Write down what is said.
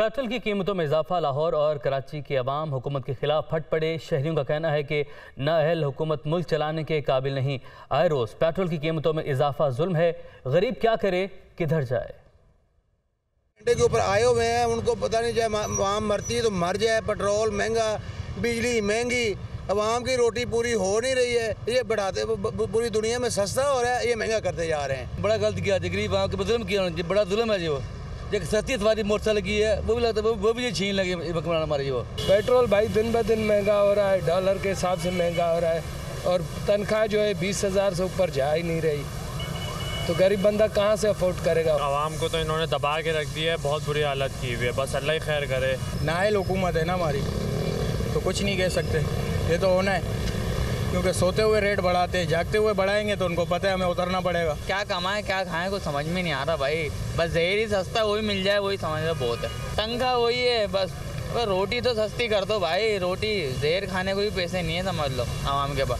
Petrol की कीमतों में इजाफा। लाहौर और कराची के अवाम हुकूमत के खिलाफ फट पड़े। शहरियों का कहना है कि नाअहल हुकूमत मुल्क चलाने के काबिल नहीं। आए रोज़ पेट्रोल की कीमतों में इजाफा जुल्म है। गरीब क्या करे, किधर जाए। के ऊपर आए हुए हैं, उनको पता नहीं, चाहे वहाँ मरती है तो मर जाए। पेट्रोल महंगा, बिजली महंगी, अवाम की रोटी पूरी हो नहीं रही है। ये बढ़ाते पूरी दुनिया में सस्ता हो रहा है, ये महंगा करते जा रहे हैं। बड़ा गलत किया गरीब आवाम के जुल्म किया, बड़ा जुल्म है जो एक सस्ती सवारी मोटरसाइकिल की है, वो भी लगता है वो भी ये छीन लगे हुकमरान हमारे। वो पेट्रोल भाई दिन ब दिन महंगा हो रहा है, डॉलर के हिसाब से महंगा हो रहा है, और तनख्वाह जो है 20,000 से ऊपर जा ही नहीं रही, तो गरीब बंदा कहाँ से अफोर्ड करेगा। आवाम को तो इन्होंने दबा के रख दिया है, बहुत बुरी हालत की हुई है। बस अल्लाह ही खैर करे। नाअहल हुकूमत है ना हमारी, तो कुछ नहीं कह सकते। ये तो होना है, क्योंकि सोते हुए रेट बढ़ाते हैं, जागते हुए बढ़ाएंगे तो उनको पता है हमें उतरना पड़ेगा। क्या कमाएं क्या खाएं कुछ समझ में नहीं आ रहा भाई। बस जहर ही सस्ता वही मिल जाए, वही समझ में बहुत है। तनख्वाह वही है बस, रोटी तो सस्ती कर दो भाई। रोटी जहर खाने को भी पैसे नहीं है, समझ लो आवाम के पास।